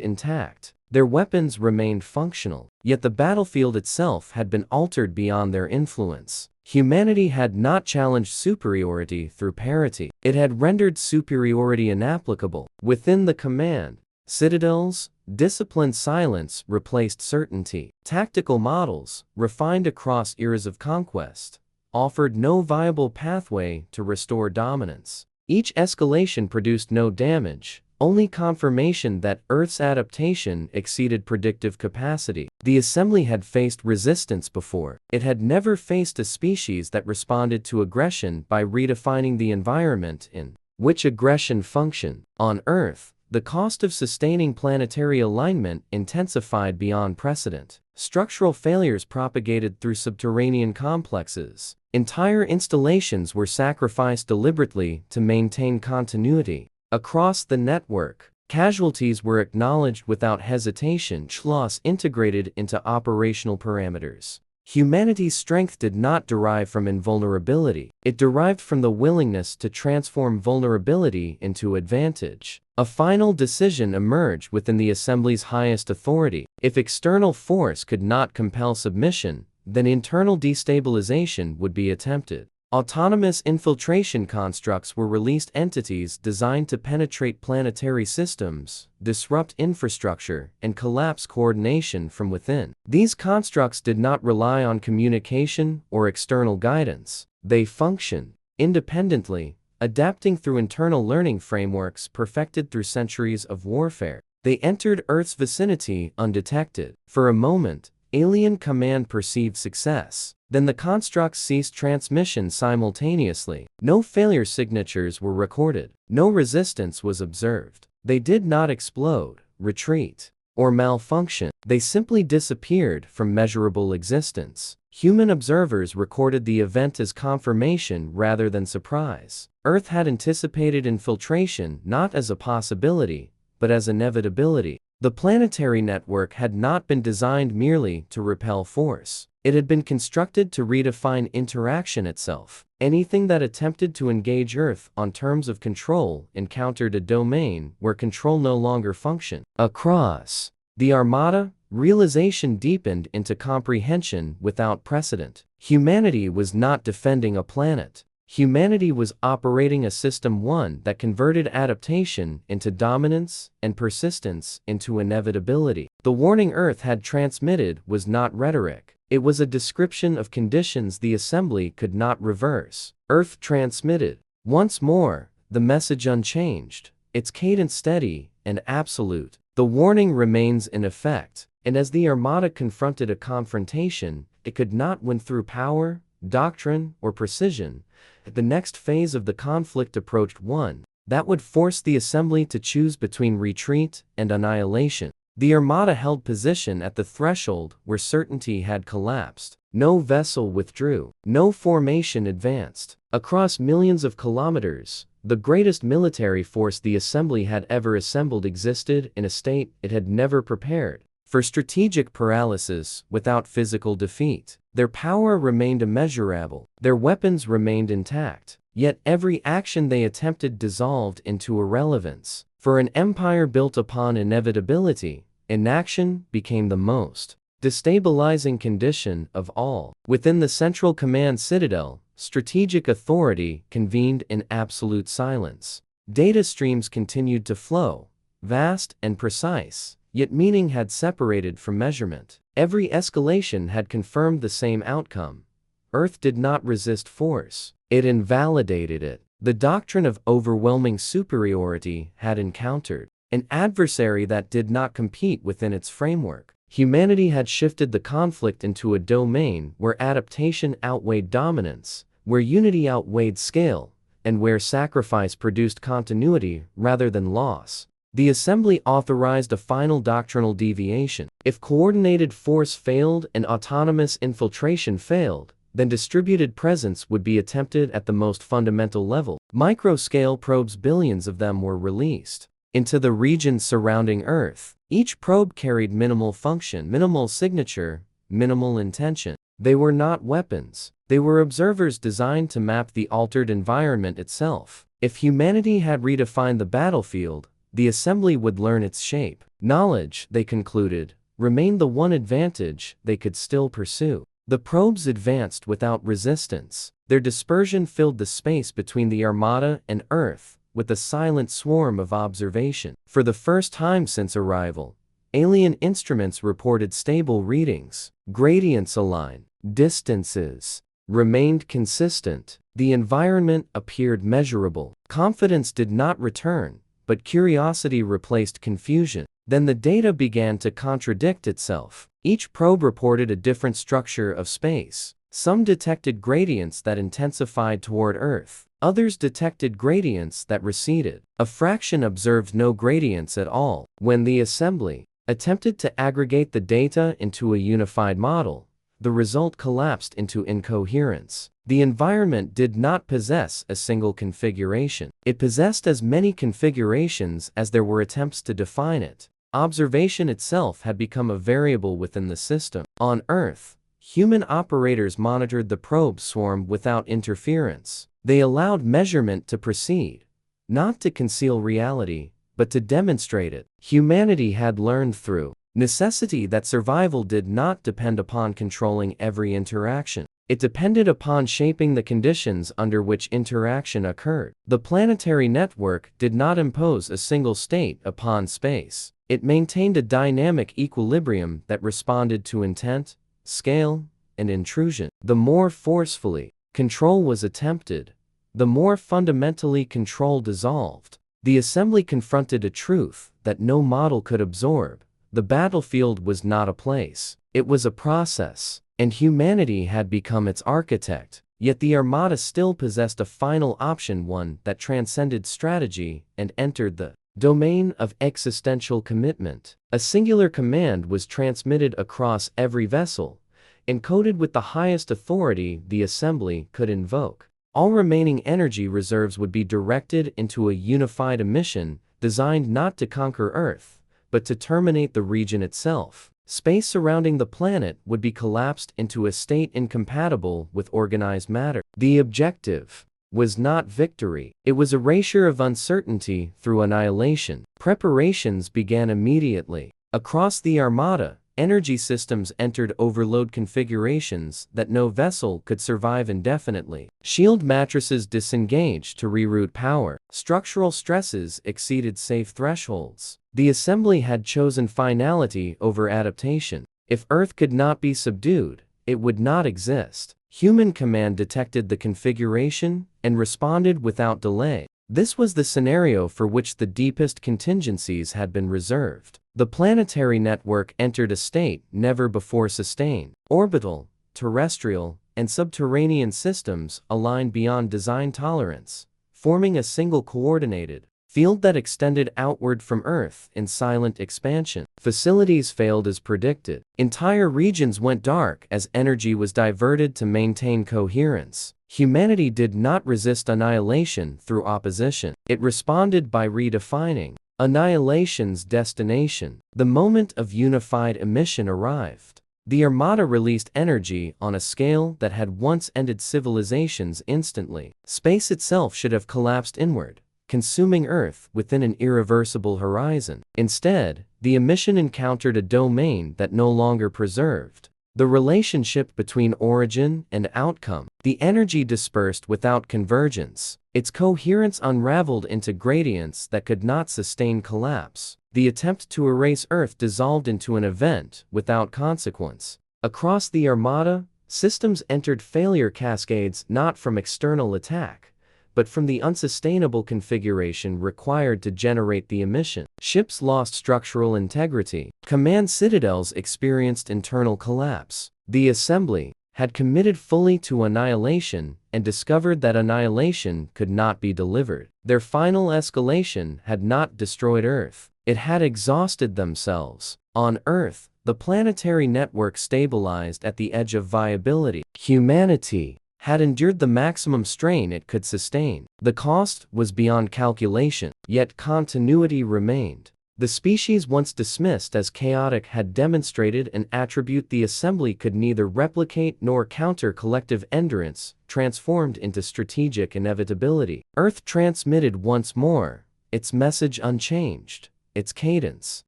intact. Their weapons remained functional, yet the battlefield itself had been altered beyond their influence. Humanity had not challenged superiority through parity. It had rendered superiority inapplicable. Within the command citadels, disciplined silence replaced certainty. Tactical models, refined across eras of conquest, offered no viable pathway to restore dominance. Each escalation produced no damage, only confirmation that Earth's adaptation exceeded predictive capacity. The Assembly had faced resistance before. It had never faced a species that responded to aggression by redefining the environment in which aggression functioned. On Earth, the cost of sustaining planetary alignment intensified beyond precedent. Structural failures propagated through subterranean complexes. Entire installations were sacrificed deliberately to maintain continuity. Across the network, casualties were acknowledged without hesitation, loss integrated into operational parameters. Humanity's strength did not derive from invulnerability. It derived from the willingness to transform vulnerability into advantage. A final decision emerged within the Assembly's highest authority. If external force could not compel submission, then internal destabilization would be attempted. Autonomous infiltration constructs were released, entities designed to penetrate planetary systems, disrupt infrastructure, and collapse coordination from within. These constructs did not rely on communication or external guidance. They functioned independently, adapting through internal learning frameworks perfected through centuries of warfare. They entered Earth's vicinity undetected. For a moment, alien command perceived success. Then the constructs ceased transmission simultaneously. No failure signatures were recorded. No resistance was observed. They did not explode, retreat, or malfunction. They simply disappeared from measurable existence. Human observers recorded the event as confirmation rather than surprise. Earth had anticipated infiltration not as a possibility, but as inevitability. The planetary network had not been designed merely to repel force. It had been constructed to redefine interaction itself. Anything that attempted to engage Earth on terms of control encountered a domain where control no longer functioned. Across the Armada, realization deepened into comprehension without precedent. Humanity was not defending a planet. Humanity was operating a system one that converted adaptation into dominance and persistence into inevitability. The warning Earth had transmitted was not rhetoric. It was a description of conditions the assembly could not reverse. Earth transmitted. Once more, the message unchanged, its cadence steady and absolute. The warning remains in effect, and as the Armada confronted a confrontation, it could not win through power, doctrine, or precision. The next phase of the conflict approached, one that would force the assembly to choose between retreat and annihilation. The Armada held position at the threshold where certainty had collapsed. No vessel withdrew. No formation advanced. Across millions of kilometers, the greatest military force the assembly had ever assembled existed in a state it had never prepared for strategic paralysis without physical defeat. Their power remained immeasurable. Their weapons remained intact. Yet every action they attempted dissolved into irrelevance. For an empire built upon inevitability, inaction became the most destabilizing condition of all. Within the Central Command Citadel, strategic authority convened in absolute silence. Data streams continued to flow, vast and precise, yet meaning had separated from measurement. Every escalation had confirmed the same outcome. Earth did not resist force. It invalidated it. The doctrine of overwhelming superiority had encountered an adversary that did not compete within its framework. Humanity had shifted the conflict into a domain where adaptation outweighed dominance, where unity outweighed scale, and where sacrifice produced continuity rather than loss. The assembly authorized a final doctrinal deviation. If coordinated force failed and autonomous infiltration failed, then distributed presence would be attempted at the most fundamental level. Micro-scale probes, billions of them, were released into the regions surrounding Earth. Each probe carried minimal function, minimal signature, minimal intention. They were not weapons. They were observers designed to map the altered environment itself. If humanity had redefined the battlefield, the assembly would learn its shape. Knowledge, they concluded, remained the one advantage they could still pursue. The probes advanced without resistance. Their dispersion filled the space between the Armada and Earth with a silent swarm of observation. For the first time since arrival, alien instruments reported stable readings. Gradients aligned. Distances remained consistent. The environment appeared measurable. Confidence did not return, but curiosity replaced confusion. Then the data began to contradict itself. Each probe reported a different structure of space. Some detected gradients that intensified toward Earth. Others detected gradients that receded. A fraction observed no gradients at all. When the assembly attempted to aggregate the data into a unified model, the result collapsed into incoherence. The environment did not possess a single configuration. It possessed as many configurations as there were attempts to define it. Observation itself had become a variable within the system. On Earth, human operators monitored the probe swarm without interference. They allowed measurement to proceed, not to conceal reality, but to demonstrate it. Humanity had learned through necessity that survival did not depend upon controlling every interaction. It depended upon shaping the conditions under which interaction occurred. The planetary network did not impose a single state upon space. It maintained a dynamic equilibrium that responded to intent, scale, and intrusion. The more forcefully control was attempted, the more fundamentally control dissolved. The assembly confronted a truth that no model could absorb. The battlefield was not a place. It was a process, and humanity had become its architect. Yet the Armada still possessed a final option, one that transcended strategy and entered the Domain of existential commitment. A singular command was transmitted across every vessel, encoded with the highest authority the assembly could invoke. All remaining energy reserves would be directed into a unified mission designed not to conquer Earth, but to terminate the region itself. Space surrounding the planet would be collapsed into a state incompatible with organized matter. The objective was not victory. It was erasure of uncertainty through annihilation. Preparations began immediately. Across the Armada, energy systems entered overload configurations that no vessel could survive indefinitely. Shield matrices disengaged to reroute power. Structural stresses exceeded safe thresholds. The assembly had chosen finality over adaptation. If Earth could not be subdued, it would not exist. Human command detected the configuration and responded without delay. This was the scenario for which the deepest contingencies had been reserved. The planetary network entered a state never before sustained. Orbital, terrestrial, and subterranean systems aligned beyond design tolerance, forming a single coordinated field that extended outward from Earth in silent expansion. Facilities failed as predicted. Entire regions went dark as energy was diverted to maintain coherence. Humanity did not resist annihilation through opposition. It responded by redefining annihilation's destination. The moment of unified emission arrived. The Armada released energy on a scale that had once ended civilizations instantly. Space itself should have collapsed inward, consuming Earth within an irreversible horizon. Instead, the emission encountered a domain that no longer preserved the relationship between origin and outcome. The energy dispersed without convergence. Its coherence unraveled into gradients that could not sustain collapse. The attempt to erase Earth dissolved into an event without consequence. Across the Armada, systems entered failure cascades not from external attack, but from the unsustainable configuration required to generate the emission. Ships lost structural integrity. Command citadels experienced internal collapse. The assembly had committed fully to annihilation and discovered that annihilation could not be delivered. Their final escalation had not destroyed Earth. It had exhausted themselves. On Earth, the planetary network stabilized at the edge of viability. Humanity had endured the maximum strain it could sustain. The cost was beyond calculation, yet continuity remained. The species once dismissed as chaotic had demonstrated an attribute the assembly could neither replicate nor counter: collective endurance, transformed into strategic inevitability. Earth transmitted once more, its message unchanged, its cadence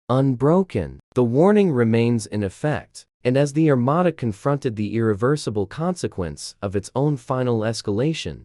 unbroken. The warning remains in effect. And as the Armada confronted the irreversible consequence of its own final escalation,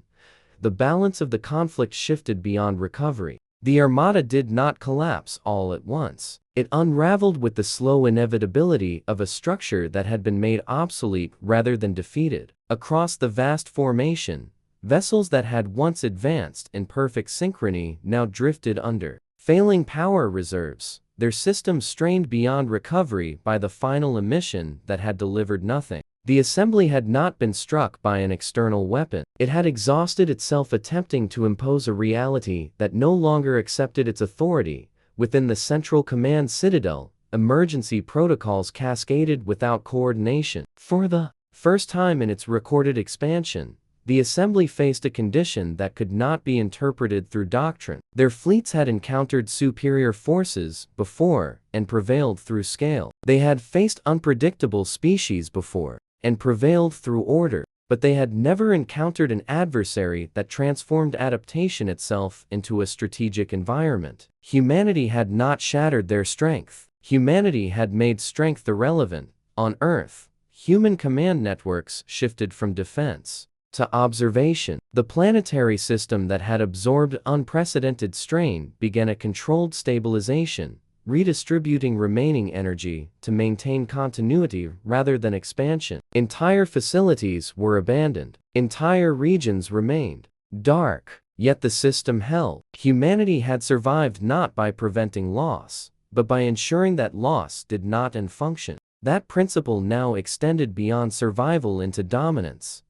the balance of the conflict shifted beyond recovery. The Armada did not collapse all at once. It unraveled with the slow inevitability of a structure that had been made obsolete rather than defeated. Across the vast formation, vessels that had once advanced in perfect synchrony now drifted under failing power reserves, their systems strained beyond recovery by the final emission that had delivered nothing. The assembly had not been struck by an external weapon. It had exhausted itself attempting to impose a reality that no longer accepted its authority. Within the central command citadel, emergency protocols cascaded without coordination. For the first time in its recorded expansion, the assembly faced a condition that could not be interpreted through doctrine. Their fleets had encountered superior forces before and prevailed through scale. They had faced unpredictable species before and prevailed through order, but they had never encountered an adversary that transformed adaptation itself into a strategic environment. Humanity had not shattered their strength. Humanity had made strength irrelevant. On Earth, human command networks shifted from defense to observation. The planetary system that had absorbed unprecedented strain began a controlled stabilization, redistributing remaining energy to maintain continuity rather than expansion. Entire facilities were abandoned. Entire regions remained dark, yet the system held. Humanity had survived not by preventing loss, but by ensuring that loss did not end function. That principle now extended beyond survival into dominance.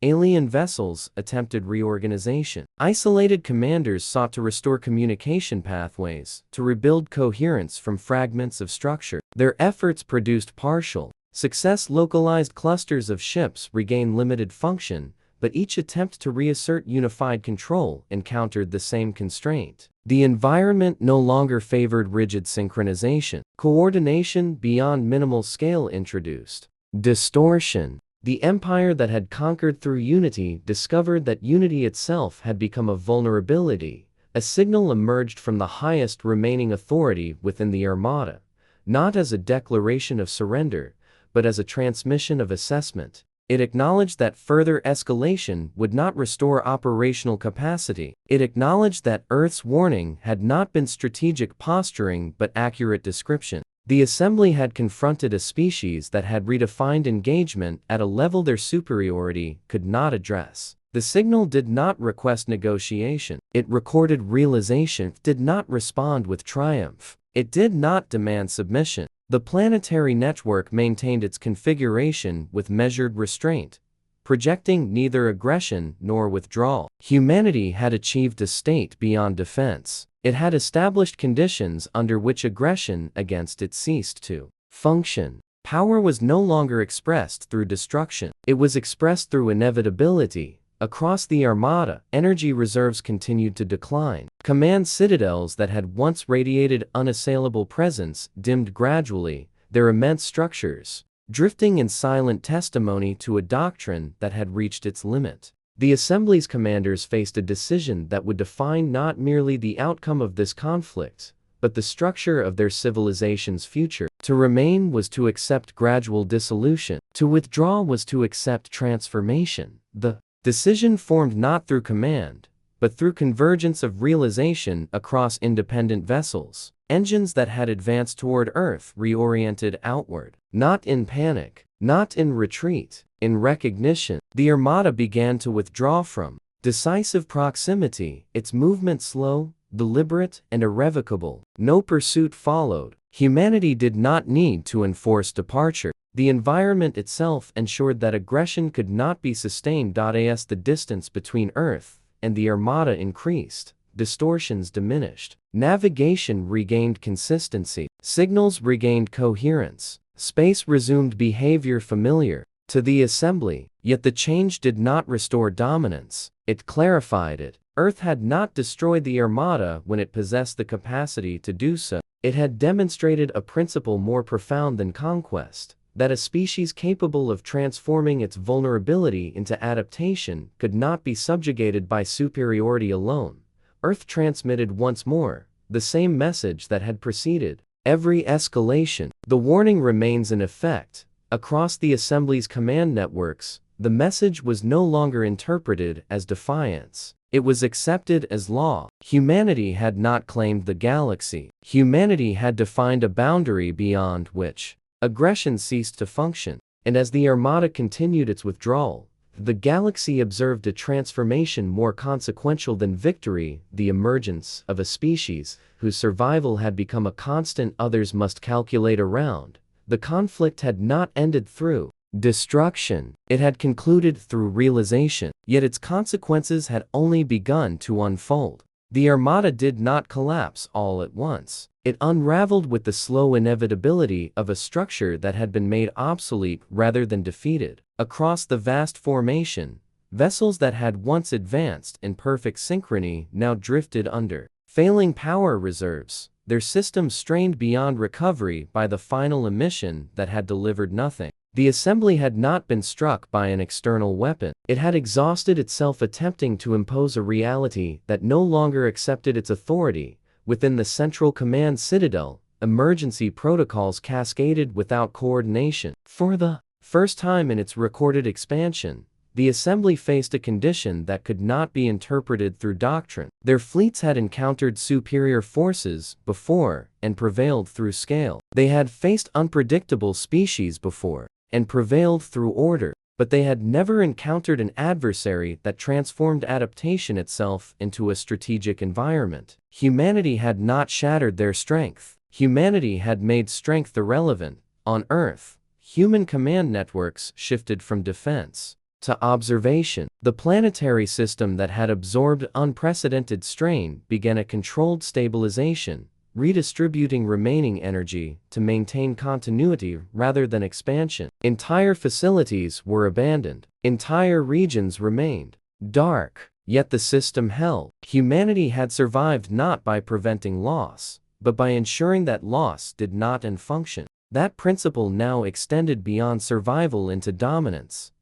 Alien vessels attempted reorganization. Isolated commanders sought to restore communication pathways, to rebuild coherence from fragments of structure. Their efforts produced partial success. Localized clusters of ships regained limited function, but each attempt to reassert unified control encountered the same constraint. The environment no longer favored rigid synchronization. Coordination beyond minimal scale introduced distortion. The empire that had conquered through unity discovered that unity itself had become a vulnerability. A signal emerged from the highest remaining authority within the Armada, not as a declaration of surrender, but as a transmission of assessment. It acknowledged that further escalation would not restore operational capacity. It acknowledged that Earth's warning had not been strategic posturing but accurate description. The Assembly had confronted a species that had redefined engagement at a level their superiority could not address. The signal did not request negotiation. It recorded realization. It did not respond with triumph. It did not demand submission. The planetary network maintained its configuration with measured restraint, projecting neither aggression nor withdrawal. Humanity had achieved a state beyond defense. It had established conditions under which aggression against it ceased to function. Power was no longer expressed through destruction. It was expressed through inevitability. Across the Armada, energy reserves continued to decline. Command citadels that had once radiated unassailable presence dimmed gradually, their immense structures drifting in silent testimony to a doctrine that had reached its limit. The Assembly's commanders faced a decision that would define not merely the outcome of this conflict, but the structure of their civilization's future. To remain was to accept gradual dissolution. To withdraw was to accept transformation. The decision formed not through command, but through convergence of realization across independent vessels. Engines that had advanced toward Earth reoriented outward, not in panic, not in retreat, in recognition. The Armada began to withdraw from decisive proximity, its movement slow, deliberate, and irrevocable. No pursuit followed. Humanity did not need to enforce departure. The environment itself ensured that aggression could not be sustained. As the distance between Earth and the Armada increased, distortions diminished. Navigation regained consistency. Signals regained coherence. Space resumed behavior familiar to the Assembly. Yet the change did not restore dominance. It clarified it. Earth had not destroyed the Armada when it possessed the capacity to do so. It had demonstrated a principle more profound than conquest, that a species capable of transforming its vulnerability into adaptation could not be subjugated by superiority alone. Earth transmitted once more the same message that had preceded every escalation. The warning remains in effect. Across the Assembly's command networks, the message was no longer interpreted as defiance. It was accepted as law. Humanity had not claimed the galaxy. Humanity had defined a boundary beyond which aggression ceased to function. And as the Armada continued its withdrawal, the galaxy observed a transformation more consequential than victory, the emergence of a species whose survival had become a constant others must calculate around. The conflict had not ended through destruction. It had concluded through realization, yet its consequences had only begun to unfold. The Armada did not collapse all at once. It unraveled with the slow inevitability of a structure that had been made obsolete rather than defeated. Across the vast formation, vessels that had once advanced in perfect synchrony now drifted under failing power reserves, their systems strained beyond recovery by the final emission that had delivered nothing. The Assembly had not been struck by an external weapon. It had exhausted itself attempting to impose a reality that no longer accepted its authority. Within the Central Command Citadel, emergency protocols cascaded without coordination. For the first time in its recorded expansion, the Assembly faced a condition that could not be interpreted through doctrine. Their fleets had encountered superior forces before and prevailed through scale. They had faced unpredictable species before and prevailed through order, but they had never encountered an adversary that transformed adaptation itself into a strategic environment. Humanity had not shattered their strength. Humanity had made strength irrelevant. On Earth, human command networks shifted from defense to observation. The planetary system that had absorbed unprecedented strain began a controlled stabilization, redistributing remaining energy to maintain continuity rather than expansion. Entire facilities were abandoned. Entire regions remained dark, yet the system held. Humanity had survived not by preventing loss, but by ensuring that loss did not end function. That principle now extended beyond survival into dominance.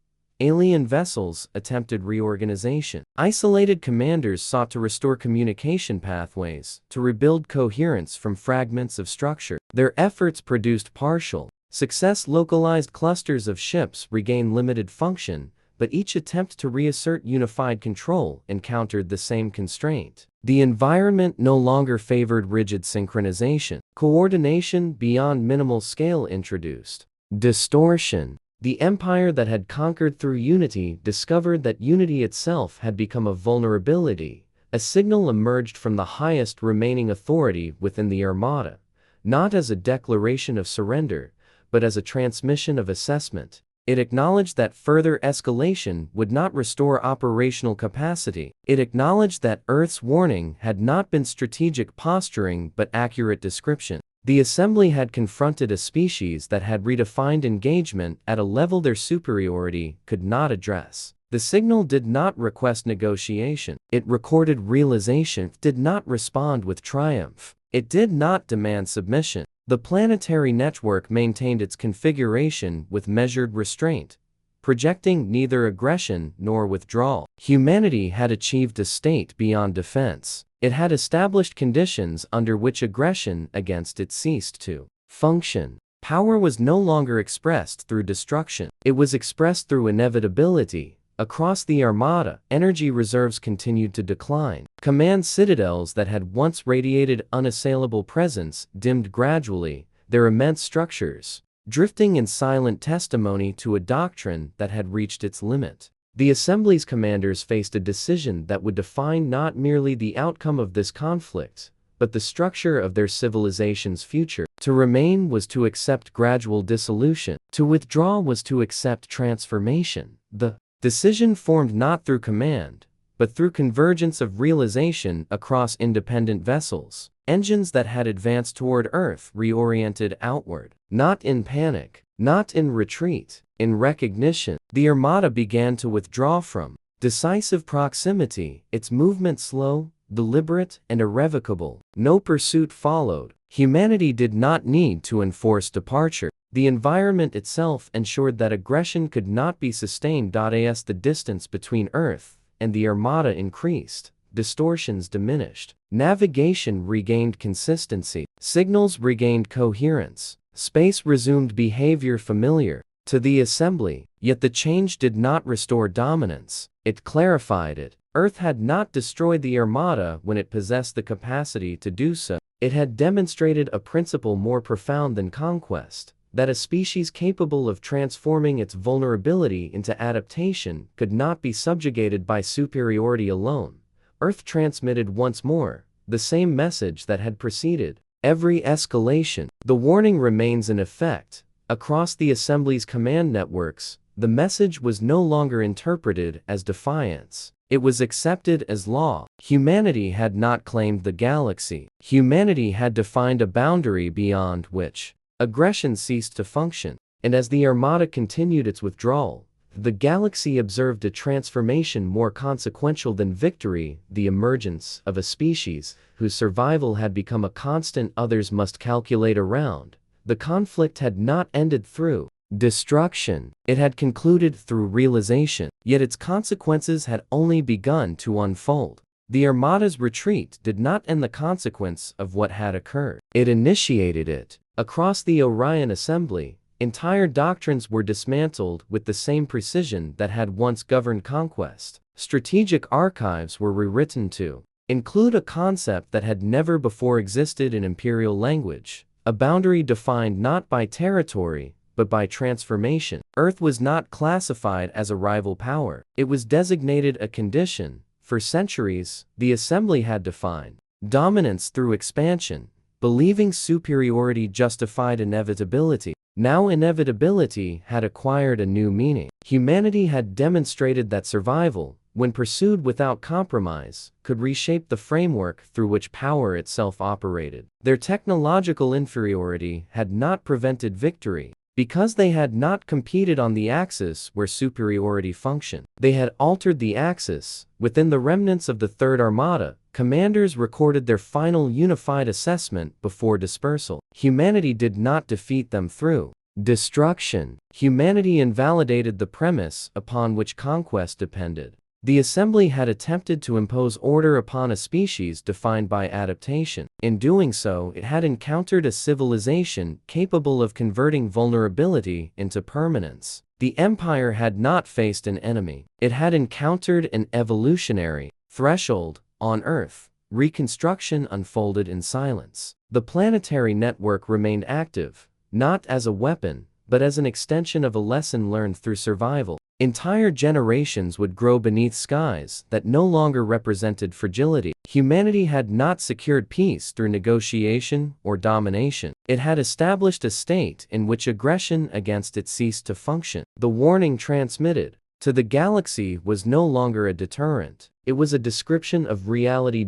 Alien vessels attempted reorganization. Isolated commanders sought to restore communication pathways, to rebuild coherence from fragments of structure. Their efforts produced partial success. Localized clusters of ships regained limited function, but each attempt to reassert unified control encountered the same constraint. The environment no longer favored rigid synchronization. Coordination beyond minimal scale introduced distortion. The empire that had conquered through unity discovered that unity itself had become a vulnerability. A signal emerged from the highest remaining authority within the Armada, not as a declaration of surrender, but as a transmission of assessment. It acknowledged that further escalation would not restore operational capacity. It acknowledged that Earth's warning had not been strategic posturing but accurate description. The Assembly had confronted a species that had redefined engagement at a level their superiority could not address. The signal did not request negotiation. It recorded realization. It did not respond with triumph. It did not demand submission. The planetary network maintained its configuration with measured restraint, projecting neither aggression nor withdrawal. Humanity had achieved a state beyond defense. It had established conditions under which aggression against it ceased to function. Power was no longer expressed through destruction. It was expressed through inevitability. Across the Armada, energy reserves continued to decline. Command citadels that had once radiated unassailable presence dimmed gradually, their immense structures drifting in silent testimony to a doctrine that had reached its limit. The Assembly's commanders faced a decision that would define not merely the outcome of this conflict, but the structure of their civilization's future. To remain was to accept gradual dissolution. To withdraw was to accept transformation. The decision formed not through command, but through convergence of realization across independent vessels. Engines that had advanced toward Earth reoriented outward, not in panic, not in retreat, in recognition. The Armada began to withdraw from decisive proximity, its movement slow, deliberate, and irrevocable. No pursuit followed. Humanity did not need to enforce departure. The environment itself ensured that aggression could not be sustained. As the distance between Earth and the Armada increased, distortions diminished. Navigation regained consistency. Signals regained coherence. Space resumed behavior familiar to the Assembly. Yet the change did not restore dominance. It clarified it. Earth had not destroyed the Armada when it possessed the capacity to do so. It had demonstrated a principle more profound than conquest, that a species capable of transforming its vulnerability into adaptation could not be subjugated by superiority alone. Earth transmitted once more the same message that had preceded every escalation. The warning remains in effect. Across the Assembly's command networks, the message was no longer interpreted as defiance. It was accepted as law. Humanity had not claimed the galaxy. Humanity had defined a boundary beyond which aggression ceased to function. And as the Armada continued its withdrawal, the galaxy observed a transformation more consequential than victory, the emergence of a species whose survival had become a constant others must calculate around. The conflict had not ended through destruction. It had concluded through realization, yet its consequences had only begun to unfold. The Armada's retreat did not end the consequence of what had occurred. It initiated it. Across the Orion Assembly, entire doctrines were dismantled with the same precision that had once governed conquest. Strategic archives were rewritten to include a concept that had never before existed in imperial language, a boundary defined not by territory, but by transformation. Earth was not classified as a rival power. It was designated a condition. For centuries, the Assembly had defined dominance through expansion, believing superiority justified inevitability. Now inevitability had acquired a new meaning. Humanity had demonstrated that survival, when pursued without compromise, could reshape the framework through which power itself operated. Their technological inferiority had not prevented victory, because they had not competed on the axis where superiority functioned. They had altered the axis. Within the remnants of the Third Armada, commanders recorded their final unified assessment before dispersal. Humanity did not defeat them through destruction. Humanity invalidated the premise upon which conquest depended. The assembly had attempted to impose order upon a species defined by adaptation. In doing so, it had encountered a civilization capable of converting vulnerability into permanence. The Empire had not faced an enemy. It had encountered an evolutionary threshold on Earth. Reconstruction unfolded in silence. The planetary network remained active, not as a weapon, but as an extension of a lesson learned through survival. Entire generations would grow beneath skies that no longer represented fragility. Humanity had not secured peace through negotiation or domination. It had established a state in which aggression against it ceased to function. The warning transmitted to the galaxy was no longer a deterrent. It was a description of reality.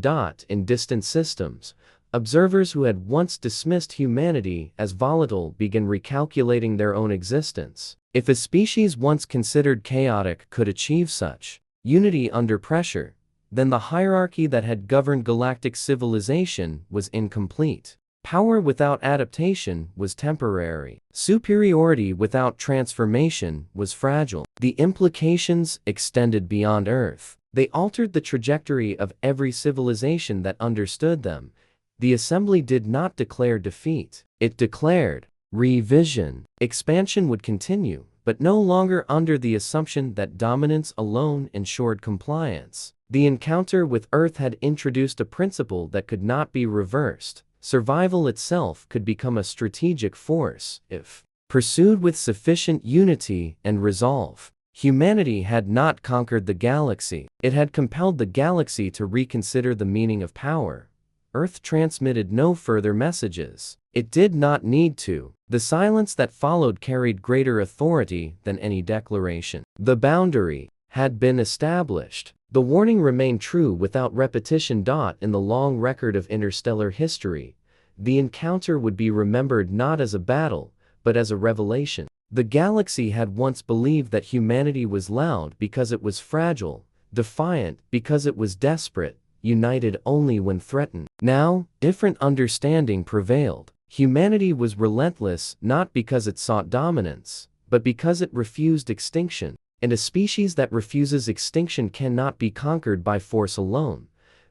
In distant systems, observers who had once dismissed humanity as volatile began recalculating their own existence. If a species once considered chaotic could achieve such unity under pressure, then the hierarchy that had governed galactic civilization was incomplete. Power without adaptation was temporary. Superiority without transformation was fragile. The implications extended beyond Earth. They altered the trajectory of every civilization that understood them. The assembly did not declare defeat. It declared revision. Expansion would continue, but no longer under the assumption that dominance alone ensured compliance. The encounter with Earth had introduced a principle that could not be reversed. Survival itself could become a strategic force if pursued with sufficient unity and resolve. Humanity had not conquered the galaxy. It had compelled the galaxy to reconsider the meaning of power. Earth transmitted no further messages. It did not need to. The silence that followed carried greater authority than any declaration. The boundary had been established. The warning remained true without repetition. In the long record of interstellar history, the encounter would be remembered not as a battle, but as a revelation. The galaxy had once believed that humanity was loud because it was fragile, defiant because it was desperate, united only when threatened. Now, different understanding prevailed. Humanity was relentless not because it sought dominance, but because it refused extinction. And a species that refuses extinction cannot be conquered by force alone.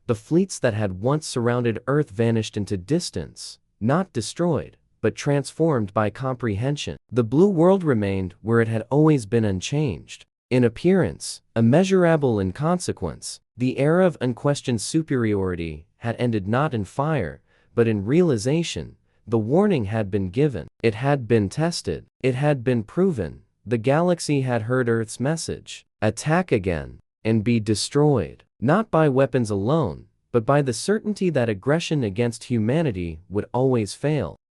The fleets that had once surrounded Earth vanished into distance, not destroyed, but transformed by comprehension. The blue world remained where it had always been, unchanged in appearance, immeasurable in consequence. The era of unquestioned superiority had ended not in fire, but in realization. The warning had been given. It had been tested. It had been proven. The galaxy had heard Earth's message. Attack again, and be destroyed. Not by weapons alone, but by the certainty that aggression against humanity would always fail.